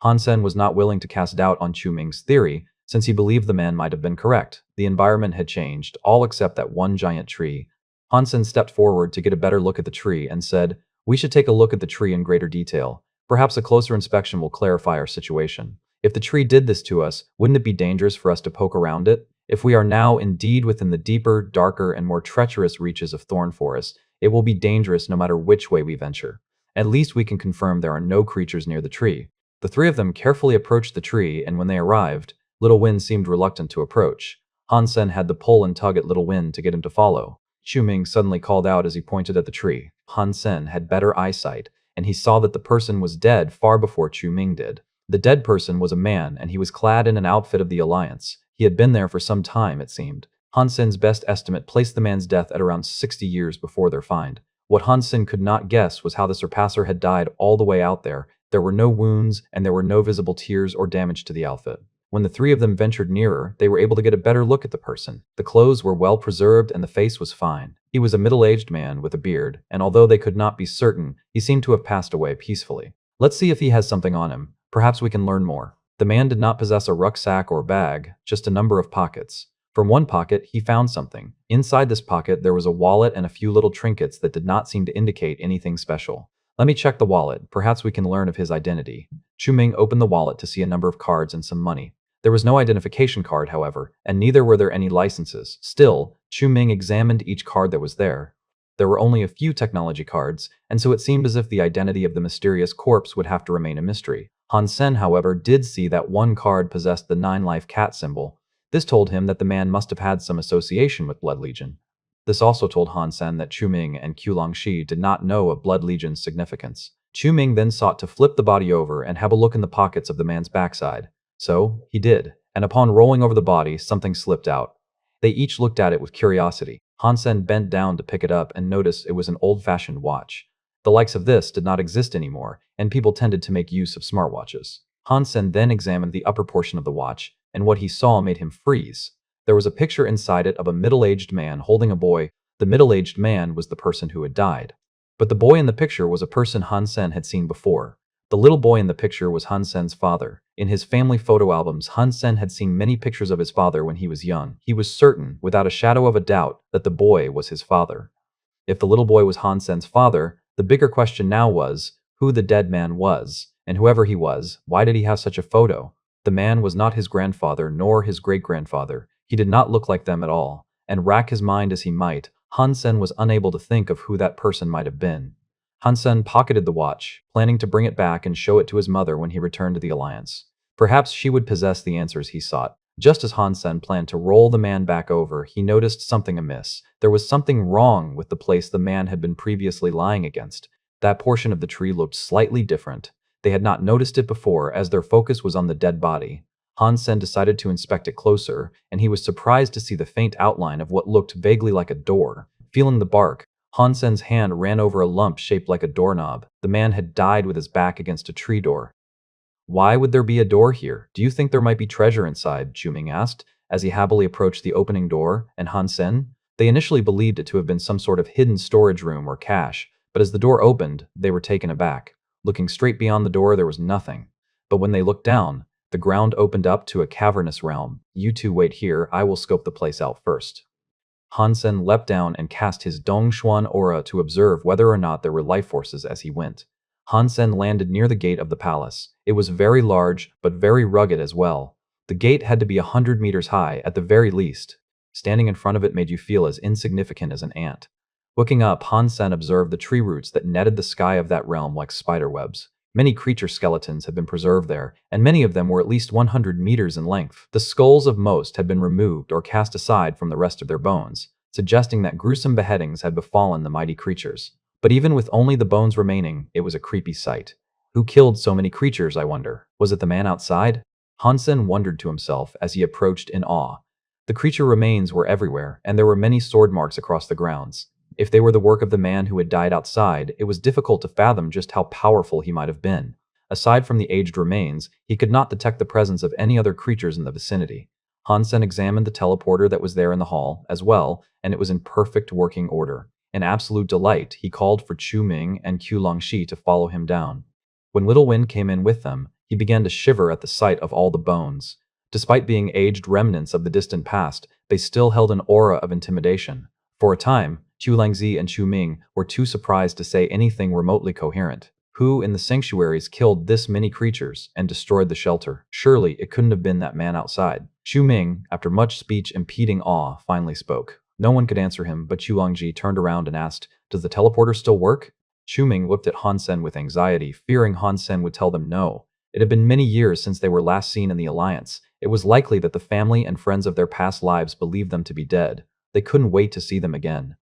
Han Sen was not willing to cast doubt on Chu Ming's theory, since he believed the man might have been correct. The environment had changed, all except that one giant tree. Han Sen stepped forward to get a better look at the tree and said, "We should take a look at the tree in greater detail. Perhaps a closer inspection will clarify our situation. If the tree did this to us, wouldn't it be dangerous for us to poke around it? If we are now indeed within the deeper, darker, and more treacherous reaches of Thorn Forest, it will be dangerous no matter which way we venture. At least we can confirm there are no creatures near the tree." The three of them carefully approached the tree, and when they arrived, Little Wind seemed reluctant to approach. Han Sen had to pull and tug at Little Wind to get him to follow. Chu Ming suddenly called out as he pointed at the tree. Han Sen had better eyesight, and he saw that the person was dead far before Chu Ming did. The dead person was a man, and he was clad in an outfit of the Alliance. He had been there for some time, it seemed. Han Sen's best estimate placed the man's death at around 60 years before their find. What Han Sen could not guess was how the Surpasser had died all the way out there. There were no wounds, and there were no visible tears or damage to the outfit. When the three of them ventured nearer, they were able to get a better look at the person. The clothes were well preserved and the face was fine. He was a middle-aged man with a beard, and although they could not be certain, he seemed to have passed away peacefully. "Let's see if he has something on him. Perhaps we can learn more." The man did not possess a rucksack or bag, just a number of pockets. From one pocket, he found something. Inside this pocket, there was a wallet and a few little trinkets that did not seem to indicate anything special. "Let me check the wallet. Perhaps we can learn of his identity." Chu Ming opened the wallet to see a number of cards and some money. There was no identification card, however, and neither were there any licenses. Still, Chu Ming examined each card that was there. There were only a few technology cards, and so it seemed as if the identity of the mysterious corpse would have to remain a mystery. Han Sen, however, did see that one card possessed the 9-life cat symbol. This told him that the man must have had some association with Blood Legion. This also told Han Sen that Chu Ming and Qulongshi did not know of Blood Legion's significance. Chu Ming then sought to flip the body over and have a look in the pockets of the man's backside. So, he did, and upon rolling over the body, something slipped out. They each looked at it with curiosity. Han Sen bent down to pick it up and noticed it was an old-fashioned watch. The likes of this did not exist anymore, and people tended to make use of smartwatches. Han Sen then examined the upper portion of the watch, and what he saw made him freeze. There was a picture inside it of a middle-aged man holding a boy. The middle-aged man was the person who had died. But the boy in the picture was a person Han Sen had seen before. The little boy in the picture was Han Sen's father. In his family photo albums, Han Sen had seen many pictures of his father when he was young. He was certain, without a shadow of a doubt, that the boy was his father. If the little boy was Han Sen's father, the bigger question now was who the dead man was, and whoever he was, why did he have such a photo? The man was not his grandfather nor his great-grandfather. He did not look like them at all, and rack his mind as he might, Han Sen was unable to think of who that person might have been. Han Sen pocketed the watch, planning to bring it back and show it to his mother when he returned to the Alliance. Perhaps she would possess the answers he sought. Just as Han Sen planned to roll the man back over, he noticed something amiss. There was something wrong with the place the man had been previously lying against. That portion of the tree looked slightly different. They had not noticed it before, as their focus was on the dead body. Han Sen decided to inspect it closer, and he was surprised to see the faint outline of what looked vaguely like a door. Feeling the bark, Han Sen's hand ran over a lump shaped like a doorknob. The man had died with his back against a tree door. "Why would there be a door here? Do you think there might be treasure inside?" Chu Ming asked, as he happily approached the opening door, and Han Sen? They initially believed it to have been some sort of hidden storage room or cache, but as the door opened, they were taken aback. Looking straight beyond the door, there was nothing. But when they looked down, the ground opened up to a cavernous realm. "You two wait here, I will scope the place out first." Han Sen leapt down and cast his Dongshuan aura to observe whether or not there were life forces as he went. Han Sen landed near the gate of the palace. It was very large, but very rugged as well. The gate had to be 100 meters high, at the very least. Standing in front of it made you feel as insignificant as an ant. Looking up, Han Sen observed the tree roots that netted the sky of that realm like spiderwebs. Many creature skeletons had been preserved there, and many of them were at least 100 meters in length. The skulls of most had been removed or cast aside from the rest of their bones, suggesting that gruesome beheadings had befallen the mighty creatures. But even with only the bones remaining, it was a creepy sight. Who killed so many creatures, I wonder? Was it the man outside? Han Sen wondered to himself as he approached in awe. The creature remains were everywhere, and there were many sword marks across the grounds. If they were the work of the man who had died outside, it was difficult to fathom just how powerful he might have been. Aside from the aged remains, he could not detect the presence of any other creatures in the vicinity. Han Sen examined the teleporter that was there in the hall, as well, and it was in perfect working order. In absolute delight, he called for Chu Ming and Qulongshi to follow him down. When Little Wind came in with them, He began to shiver at the sight of all the bones. Despite being aged remnants of the distant past, they still held an aura of intimidation. For a time, Chu Langzi and Chu Ming were too surprised to say anything remotely coherent. Who in the sanctuaries killed this many creatures and destroyed the shelter? Surely it couldn't have been that man outside. Chu Ming, after much speech impeding awe, finally spoke. No one could answer him, but Chu Longji turned around and asked, "Does the teleporter still work?" Chu Ming looked at Han Sen with anxiety, fearing Han Sen would tell them no. It had been many years since they were last seen in the Alliance. It was likely that the family and friends of their past lives believed them to be dead. They couldn't wait to see them again.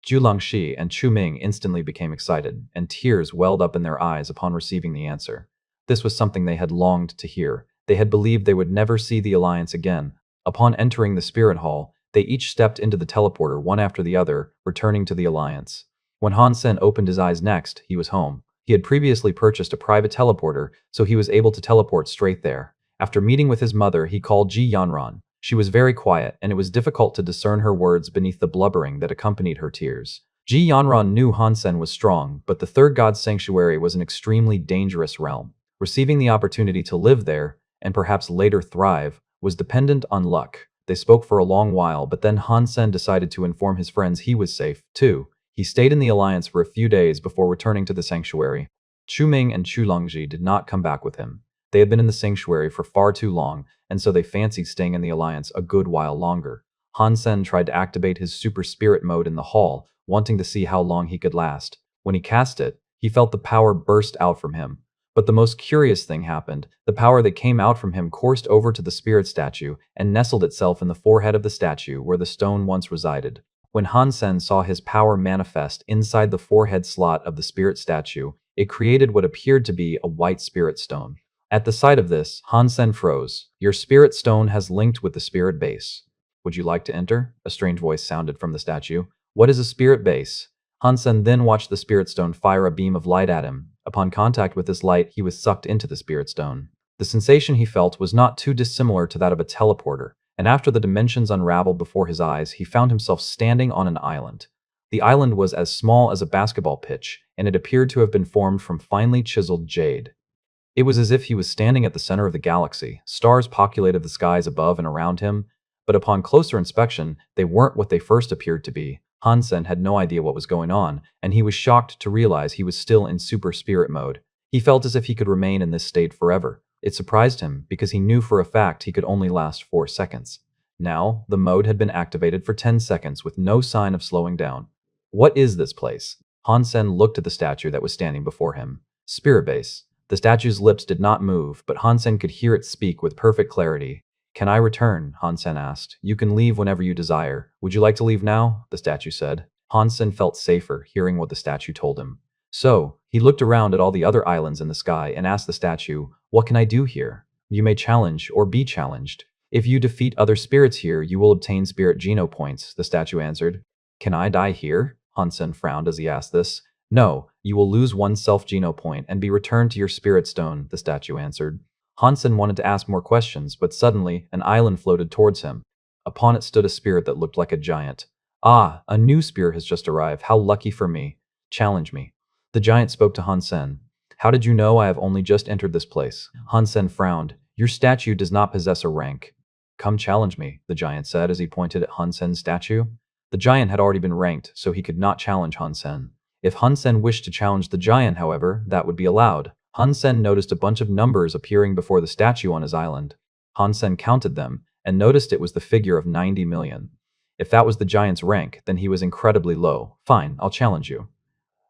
Zhu Longxi and Chu Ming instantly became excited, and tears welled up in their eyes upon receiving the answer. This was something they had longed to hear. They had believed they would never see the Alliance again. Upon entering the Spirit Hall, they each stepped into the teleporter one after the other, returning to the Alliance. When Han Sen opened his eyes next, he was home. He had previously purchased a private teleporter, so he was able to teleport straight there. After meeting with his mother, he called Ji Yanran. She was very quiet, and it was difficult to discern her words beneath the blubbering that accompanied her tears. Ji Yanran knew Han Sen was strong, but the Third God's Sanctuary was an extremely dangerous realm. Receiving the opportunity to live there, and perhaps later thrive, was dependent on luck. They spoke for a long while, but then Han Sen decided to inform his friends he was safe, too. He stayed in the Alliance for a few days before returning to the Sanctuary. Chu Ming and Chu Longji did not come back with him. They had been in the Sanctuary for far too long, and so they fancied staying in the Alliance a good while longer. Han Sen tried to activate his super spirit mode in the hall, wanting to see how long he could last. When he cast it, he felt the power burst out from him. But the most curious thing happened. The power that came out from him coursed over to the spirit statue and nestled itself in the forehead of the statue where the stone once resided. When Han Sen saw his power manifest inside the forehead slot of the spirit statue, it created what appeared to be a white spirit stone. At the sight of this, Han Sen froze. "Your spirit stone has linked with the spirit base. Would you like to enter?" A strange voice sounded from the statue. "What is a spirit base?" Han Sen then watched the spirit stone fire a beam of light at him. Upon contact with this light, he was sucked into the spirit stone. The sensation he felt was not too dissimilar to that of a teleporter, and after the dimensions unraveled before his eyes, he found himself standing on an island. The island was as small as a basketball pitch, and it appeared to have been formed from finely chiseled jade. It was as if he was standing at the center of the galaxy. Stars populated the skies above and around him, but upon closer inspection, they weren't what they first appeared to be. Han Sen had no idea what was going on, and he was shocked to realize he was still in super spirit mode. He felt as if he could remain in this state forever. It surprised him, because he knew for a fact he could only last 4 seconds. Now, the mode had been activated for 10 seconds with no sign of slowing down. What is this place? Han Sen looked at the statue that was standing before him. Spirit base. The statue's lips did not move, but Han Sen could hear it speak with perfect clarity. "Can I return?" Han Sen asked. "You can leave whenever you desire. Would you like to leave now?" the statue said. Han Sen felt safer hearing what the statue told him. So, he looked around at all the other islands in the sky and asked the statue, "What can I do here?" "You may challenge or be challenged. If you defeat other spirits here, you will obtain spirit Geno points," the statue answered. "Can I die here?" Han Sen frowned as he asked this. "No, you will lose one self-Geno point and be returned to your spirit stone," the statue answered. Han Sen wanted to ask more questions, but suddenly, an island floated towards him. Upon it stood a spirit that looked like a giant. "Ah, a new spirit has just arrived. How lucky for me. Challenge me." The giant spoke to Han Sen. "How did you know I have only just entered this place?" Han Sen frowned. "Your statue does not possess a rank." "Come challenge me," the giant said as he pointed at Han Sen's statue. The giant had already been ranked, so he could not challenge Han Sen. If Han Sen wished to challenge the giant, however, that would be allowed. Han Sen noticed a bunch of numbers appearing before the statue on his island. Han Sen counted them, and noticed it was the figure of 90 million. If that was the giant's rank, then he was incredibly low. "Fine, I'll challenge you."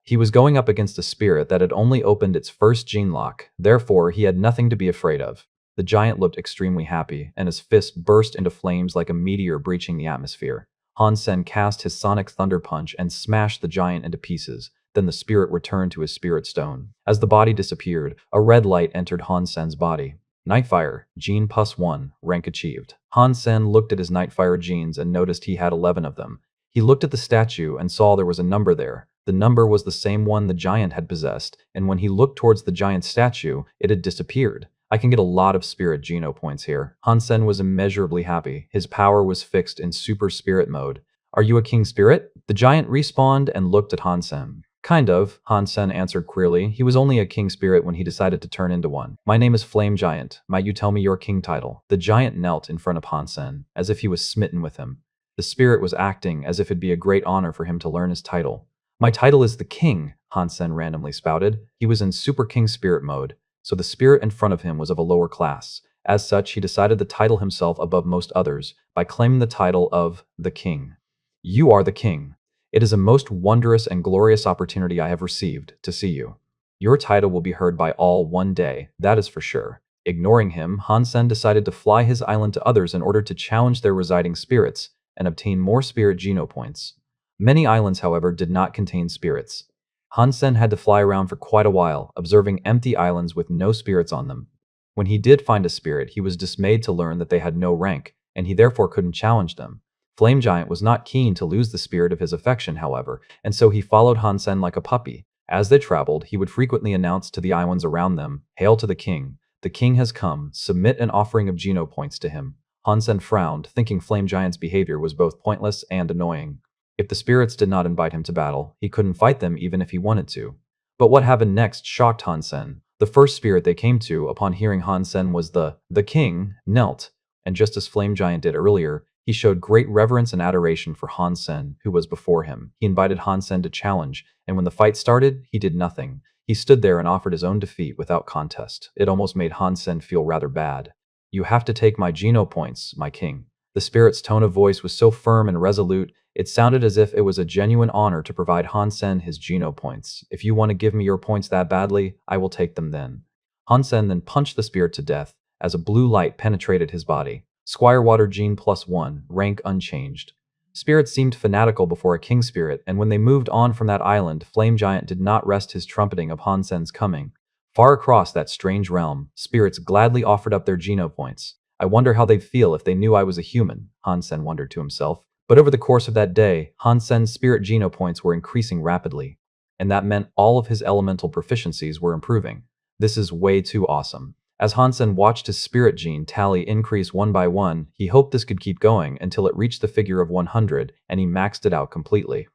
He was going up against a spirit that had only opened its first gene lock, therefore he had nothing to be afraid of. The giant looked extremely happy, and his fist burst into flames like a meteor breaching the atmosphere. Han Sen cast his sonic thunder punch and smashed the giant into pieces. Then the spirit returned to his spirit stone. As the body disappeared, a red light entered Han Sen's body. Nightfire, Gene +1, rank achieved. Han Sen looked at his Nightfire genes and noticed he had 11 of them. He looked at the statue and saw there was a number there. The number was the same one the giant had possessed, and when he looked towards the giant statue, it had disappeared. "I can get a lot of spirit Geno points here." Han Sen was immeasurably happy. His power was fixed in super spirit mode. "Are you a king spirit?" The giant respawned and looked at Han Sen. Kind of, Han Sen answered queerly. He was only a king spirit when he decided to turn into one. My name is Flame Giant. Might you tell me your king title? The giant knelt in front of Han Sen, as if he was smitten with him. The spirit was acting as if it'd be a great honor for him to learn his title. My title is the king, Han Sen randomly spouted. He was in Super King spirit mode, so the spirit in front of him was of a lower class. As such, he decided to title himself above most others by claiming the title of the king. You are the king. It is a most wondrous and glorious opportunity I have received to see you. Your title will be heard by all one day, that is for sure. Ignoring him, Han Sen decided to fly his island to others in order to challenge their residing spirits and obtain more spirit Geno points. Many islands, however, did not contain spirits. Han Sen had to fly around for quite a while, observing empty islands with no spirits on them. When he did find a spirit, he was dismayed to learn that they had no rank, and he therefore couldn't challenge them. Flame Giant was not keen to lose the spirit of his affection, however, and so he followed Han Sen like a puppy. As they traveled, he would frequently announce to the islands around them, "Hail to the king. The king has come. Submit an offering of Geno points to him." Han Sen frowned, thinking Flame Giant's behavior was both pointless and annoying. If the spirits did not invite him to battle, he couldn't fight them even if he wanted to. But what happened next shocked Han Sen. The first spirit they came to upon hearing Han Sen was the king, knelt, and just as Flame Giant did earlier, he showed great reverence and adoration for Han Sen, who was before him. He invited Han Sen to challenge, and when the fight started, he did nothing. He stood there and offered his own defeat without contest. It almost made Han Sen feel rather bad. You have to take my Geno points, my king. The spirit's tone of voice was so firm and resolute, it sounded as if it was a genuine honor to provide Han Sen his Geno points. If you want to give me your points that badly, I will take them then. Han Sen then punched the spirit to death as a blue light penetrated his body. Squire Water Gene +1, rank unchanged. Spirits seemed fanatical before a king spirit, and when they moved on from that island, Flame Giant did not rest his trumpeting of Han Sen's coming. Far across that strange realm, spirits gladly offered up their Geno points. I wonder how they'd feel if they knew I was a human, Han Sen wondered to himself. But over the course of that day, Han Sen's spirit Geno points were increasing rapidly, and that meant all of his elemental proficiencies were improving. This is way too awesome. As Han Sen watched his spirit gene tally increase one by one, he hoped this could keep going until it reached the figure of 100, and he maxed it out completely.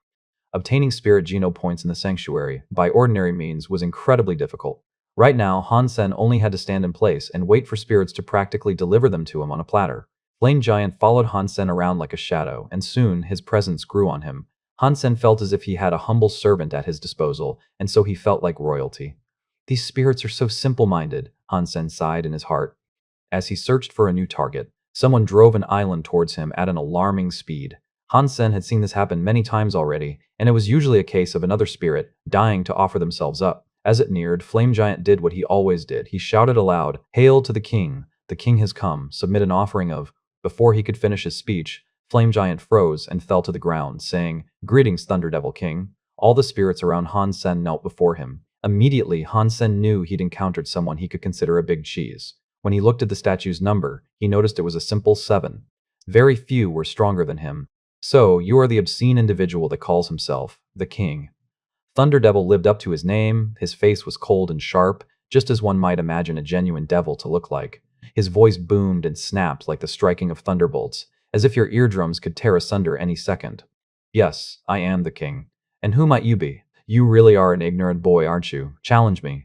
Obtaining spirit Geno points in the sanctuary, by ordinary means, was incredibly difficult. Right now, Han Sen only had to stand in place and wait for spirits to practically deliver them to him on a platter. Flame Giant followed Han Sen around like a shadow, and soon his presence grew on him. Han Sen felt as if he had a humble servant at his disposal, and so he felt like royalty. These spirits are so simple-minded, Han Sen sighed in his heart. As he searched for a new target, someone drove an island towards him at an alarming speed. Han Sen had seen this happen many times already, and it was usually a case of another spirit dying to offer themselves up. As it neared, Flame Giant did what he always did. He shouted aloud, "Hail to the king! The king has come. Submit an offering of..." Before he could finish his speech, Flame Giant froze and fell to the ground, saying, "Greetings, Thunderdevil King." All the spirits around Han Sen knelt before him. Immediately, Han Sen knew he'd encountered someone he could consider a big cheese. When he looked at the statue's number, he noticed it was a simple 7. Very few were stronger than him. "So, you are the obscene individual that calls himself the king." Thunderdevil lived up to his name. His face was cold and sharp, just as one might imagine a genuine devil to look like. His voice boomed and snapped like the striking of thunderbolts, as if your eardrums could tear asunder any second. "Yes, I am the king. And who might you be? You really are an ignorant boy, aren't you? Challenge me,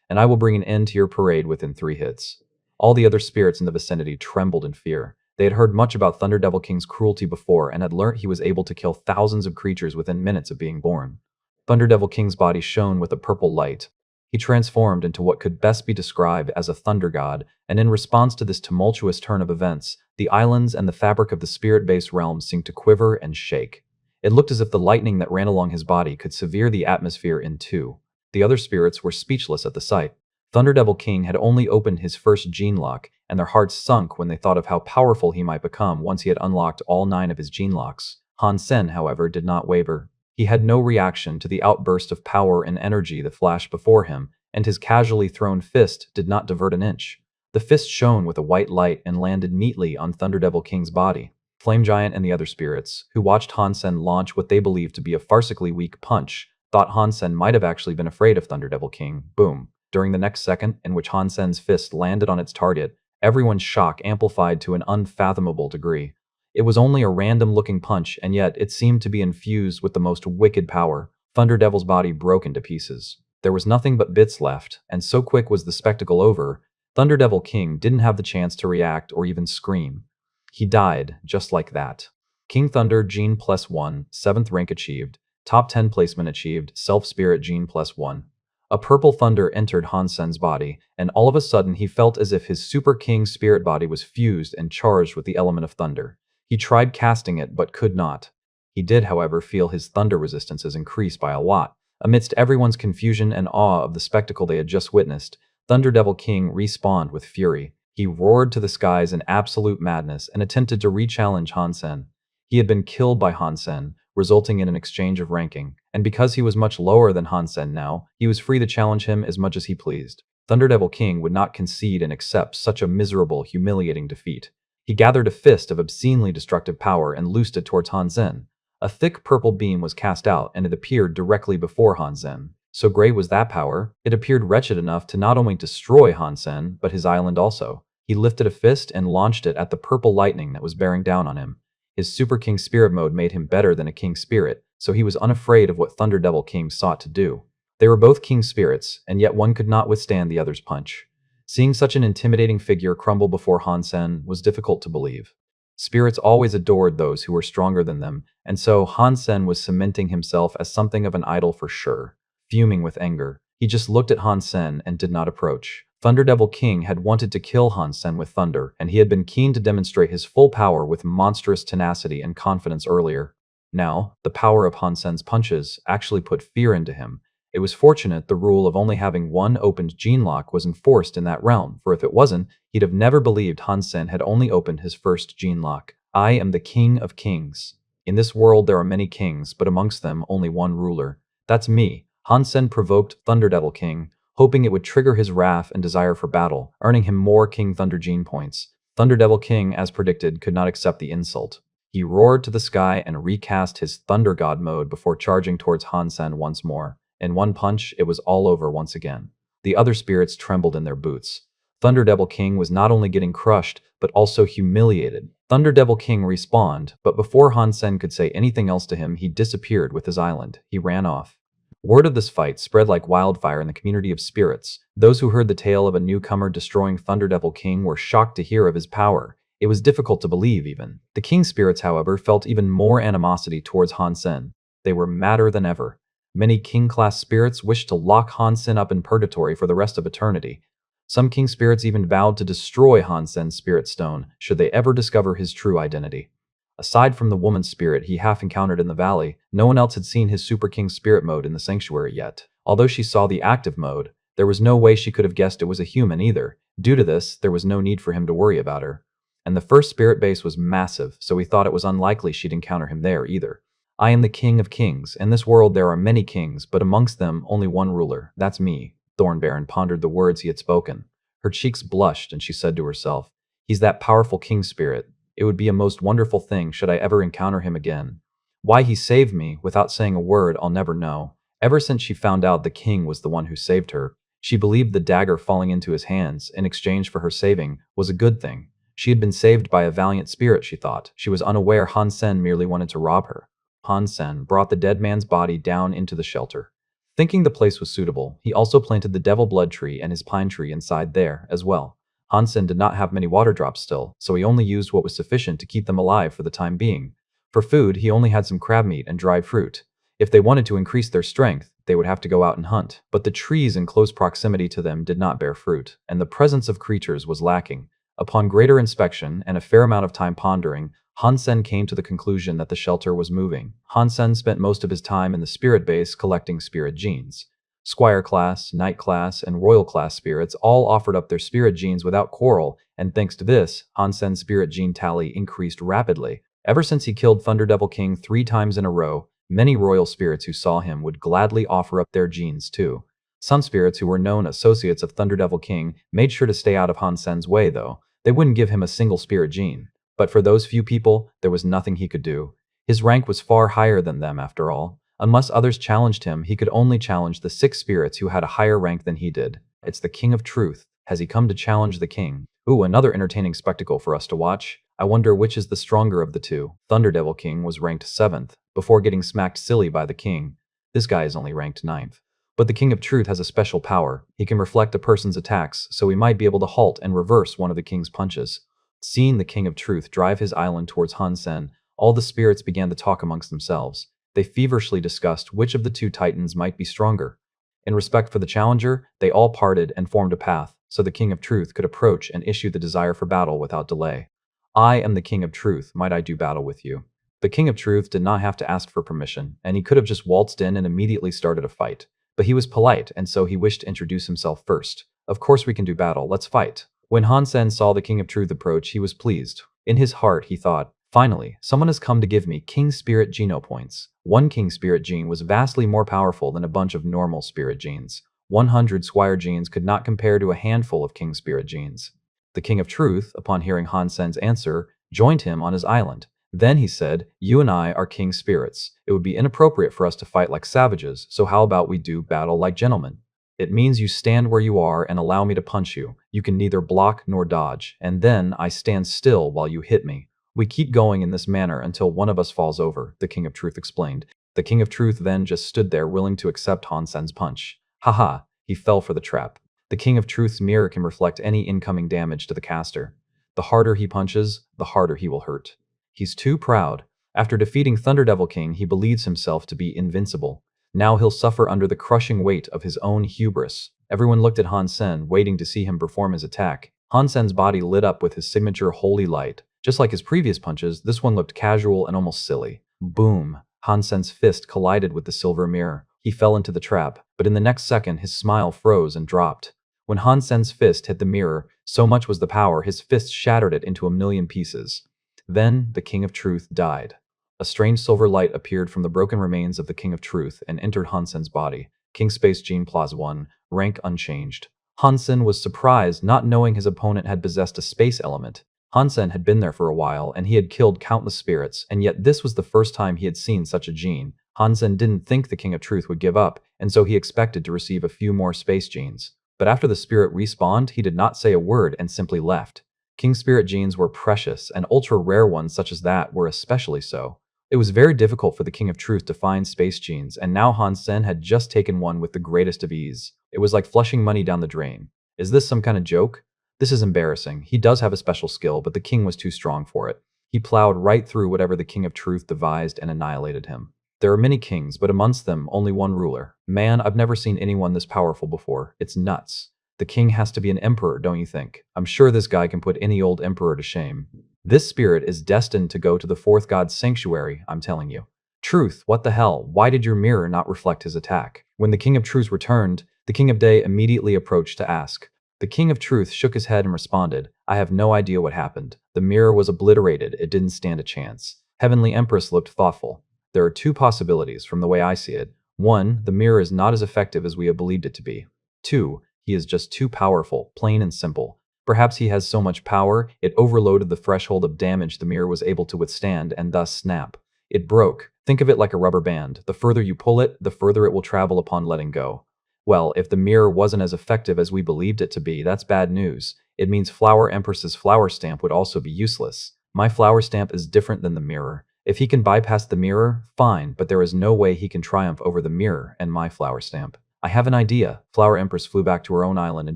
and I will bring an end to your parade within 3 hits." All the other spirits in the vicinity trembled in fear. They had heard much about Thunderdevil King's cruelty before and had learnt he was able to kill thousands of creatures within minutes of being born. Thunderdevil King's body shone with a purple light. He transformed into what could best be described as a thunder god, and in response to this tumultuous turn of events, the islands and the fabric of the spirit-based realm seemed to quiver and shake. It looked as if the lightning that ran along his body could sever the atmosphere in two. The other spirits were speechless at the sight. Thunderdevil King had only opened his first gene lock, and their hearts sunk when they thought of how powerful he might become once he had unlocked all 9 of his gene locks. Han Sen, however, did not waver. He had no reaction to the outburst of power and energy that flashed before him, and his casually thrown fist did not divert an inch. The fist shone with a white light and landed neatly on Thunderdevil King's body. Flame Giant and the other spirits, who watched Han Sen launch what they believed to be a farcically weak punch, thought Han Sen might have actually been afraid of Thunderdevil King. Boom. During the next second in which Han Sen's fist landed on its target, everyone's shock amplified to an unfathomable degree. It was only a random-looking punch, and yet it seemed to be infused with the most wicked power. Thunderdevil's body broke into pieces. There was nothing but bits left, and so quick was the spectacle over, Thunderdevil King didn't have the chance to react or even scream. He died, just like that. King Thunder Gene +1, 7th rank achieved, top 10 placement achieved, Self-Spirit Gene +1. A purple thunder entered Hansen's body, and all of a sudden he felt as if his Super King spirit body was fused and charged with the element of thunder. He tried casting it but could not. He did, however, feel his thunder resistances increase by a lot. Amidst everyone's confusion and awe of the spectacle they had just witnessed, Thunderdevil King respawned with fury. He roared to the skies in absolute madness and attempted to re-challenge Hansen. He had been killed by Hansen, resulting in an exchange of ranking, and because he was much lower than Hansen now, he was free to challenge him as much as he pleased. Thunderdevil King would not concede and accept such a miserable, humiliating defeat. He gathered a fist of obscenely destructive power and loosed it towards Hansen. A thick purple beam was cast out and it appeared directly before Hansen. So great was that power, it appeared wretched enough to not only destroy Hansen, but his island also. He lifted a fist and launched it at the purple lightning that was bearing down on him. His Super King Spirit mode made him better than a King Spirit, so he was unafraid of what Thunderdevil King sought to do. They were both King Spirits, and yet one could not withstand the other's punch. Seeing such an intimidating figure crumble before Hansen was difficult to believe. Spirits always adored those who were stronger than them, and so Hansen was cementing himself as something of an idol for sure. Fuming with anger, he just looked at Hansen and did not approach. Thunderdevil King had wanted to kill Hansen with thunder, and he had been keen to demonstrate his full power with monstrous tenacity and confidence earlier. Now, the power of Hansen's punches actually put fear into him. It was fortunate the rule of only having one opened gene lock was enforced in that realm, for if it wasn't, he'd have never believed Hansen had only opened his first gene lock. I am the King of Kings. In this world there are many kings, but amongst them only one ruler. That's me. Hansen provoked Thunderdevil King, hoping it would trigger his wrath and desire for battle, earning him more King Thunder gene points. Thunderdevil King, as predicted, could not accept the insult. He roared to the sky and recast his Thunder God mode before charging towards Hansen once more. In one punch, it was all over once again. The other spirits trembled in their boots. Thunderdevil King was not only getting crushed, but also humiliated. Thunderdevil King respawned, but before Hansen could say anything else to him, he disappeared with his island. He ran off. Word of this fight spread like wildfire in the community of spirits. Those who heard the tale of a newcomer destroying Thunderdevil King were shocked to hear of his power. It was difficult to believe, even. The King spirits, however, felt even more animosity towards Hansen. They were madder than ever. Many King-class spirits wished to lock Hansen up in purgatory for the rest of eternity. Some King spirits even vowed to destroy Hansen's spirit stone should they ever discover his true identity. Aside from the woman spirit he half encountered in the valley, no one else had seen his Super King spirit mode in the sanctuary yet. Although she saw the active mode, there was no way she could have guessed it was a human either. Due to this, there was no need for him to worry about her. And the first spirit base was massive, so he thought it was unlikely she'd encounter him there either. I am the King of Kings. In this world there are many kings, but amongst them only one ruler. That's me. Thornbaron pondered the words he had spoken. Her cheeks blushed, and she said to herself, he's that powerful king spirit. It would be a most wonderful thing should I ever encounter him again. Why he saved me, without saying a word, I'll never know. Ever since she found out the king was the one who saved her, she believed the dagger falling into his hands, in exchange for her saving, was a good thing. She had been saved by a valiant spirit, she thought. She was unaware Hansen merely wanted to rob her. Hansen brought the dead man's body down into the shelter. Thinking the place was suitable, he also planted the devil blood tree and his pine tree inside there as well. Hansen did not have many water drops still, so he only used what was sufficient to keep them alive for the time being. For food, he only had some crab meat and dried fruit. If they wanted to increase their strength, they would have to go out and hunt. But the trees in close proximity to them did not bear fruit, and the presence of creatures was lacking. Upon greater inspection and a fair amount of time pondering, Hansen came to the conclusion that the shelter was moving. Hansen spent most of his time in the spirit base collecting spirit genes. Squire class, knight class, and royal class spirits all offered up their spirit genes without quarrel, and thanks to this, Hansen's spirit gene tally increased rapidly. Ever since he killed Thunderdevil King 3 times in a row, many royal spirits who saw him would gladly offer up their genes too. Some spirits who were known associates of Thunderdevil King made sure to stay out of Hansen's way though. They wouldn't give him a single spirit gene. But for those few people, there was nothing he could do. His rank was far higher than them after all. Unless others challenged him, he could only challenge the 6 spirits who had a higher rank than he did. It's the King of Truth. Has he come to challenge the king? Ooh, another entertaining spectacle for us to watch. I wonder which is the stronger of the two. Thunderdevil King was ranked 7th, before getting smacked silly by the king. This guy is only ranked 9th. But the King of Truth has a special power. He can reflect a person's attacks, so he might be able to halt and reverse one of the king's punches. Seeing the King of Truth drive his island towards Han Sen, all the spirits began to talk amongst themselves. They feverishly discussed which of the two titans might be stronger. In respect for the challenger, they all parted and formed a path, so the King of Truth could approach and issue the desire for battle without delay. I am the King of Truth, might I do battle with you? The King of Truth did not have to ask for permission, and he could have just waltzed in and immediately started a fight. But he was polite, and so he wished to introduce himself first. Of course we can do battle, let's fight. When Han Sen saw the King of Truth approach, he was pleased. In his heart, he thought, finally, someone has come to give me King Spirit Geno points. One King Spirit gene was vastly more powerful than a bunch of normal Spirit genes. 100 Squire genes could not compare to a handful of King Spirit genes. The King of Truth, upon hearing Han Sen's answer, joined him on his island. Then he said, you and I are king spirits. It would be inappropriate for us to fight like savages, so how about we do battle like gentlemen? It means you stand where you are and allow me to punch you. You can neither block nor dodge, and then I stand still while you hit me. We keep going in this manner until one of us falls over, the King of Truth explained. The King of Truth then just stood there willing to accept Han Sen's punch. Haha, he fell for the trap. The King of Truth's mirror can reflect any incoming damage to the caster. The harder he punches, the harder he will hurt. He's too proud. After defeating Thunderdevil King, he believes himself to be invincible. Now he'll suffer under the crushing weight of his own hubris. Everyone looked at Han Sen, waiting to see him perform his attack. Han Sen's body lit up with his signature holy light. Just like his previous punches, this one looked casual and almost silly. Boom! Han Sen's fist collided with the silver mirror. He fell into the trap, but in the next second his smile froze and dropped. When Han Sen's fist hit the mirror, so much was the power, his fist shattered it into a million pieces. Then the King of Truth died. A strange silver light appeared from the broken remains of the King of Truth and entered Han Sen's body. King Space Gene Plus 1, rank unchanged. Han Sen was surprised, not knowing his opponent had possessed a space element. Han Sen had been there for a while, and he had killed countless spirits, and yet this was the first time he had seen such a gene. Han Sen didn't think the King of Truth would give up, and so he expected to receive a few more space genes. But after the spirit respawned, he did not say a word and simply left. King Spirit genes were precious, and ultra-rare ones such as that were especially so. It was very difficult for the King of Truth to find space genes, and now Han Sen had just taken one with the greatest of ease. It was like flushing money down the drain. Is this some kind of joke? This is embarrassing. He does have a special skill, but the king was too strong for it. He plowed right through whatever the King of Truth devised and annihilated him. There are many kings, but amongst them only one ruler. Man, I've never seen anyone this powerful before. It's nuts. The king has to be an emperor, don't you think? I'm sure this guy can put any old emperor to shame. This spirit is destined to go to the fourth god's sanctuary, I'm telling you. Truth, what the hell? Why did your mirror not reflect his attack? When the King of Truth returned, the King of Day immediately approached to ask. The King of Truth shook his head and responded, I have no idea what happened. The mirror was obliterated, it didn't stand a chance. Heavenly Empress looked thoughtful. There are two possibilities from the way I see it. 1, the mirror is not as effective as we have believed it to be. 2, he is just too powerful, plain and simple. Perhaps he has so much power, it overloaded the threshold of damage the mirror was able to withstand and thus snap. It broke. Think of it like a rubber band. The further you pull it, the further it will travel upon letting go. Well, if the mirror wasn't as effective as we believed it to be, that's bad news. It means Flower Empress's flower stamp would also be useless. My flower stamp is different than the mirror. If he can bypass the mirror, fine, but there is no way he can triumph over the mirror and my flower stamp. I have an idea. Flower Empress flew back to her own island and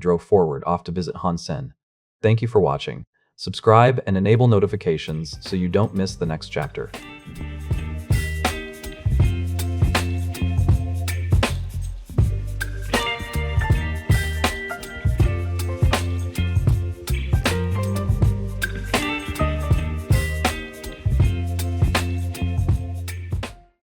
drove forward off to visit Han Sen. Thank you for watching. Subscribe and enable notifications so you don't miss the next chapter.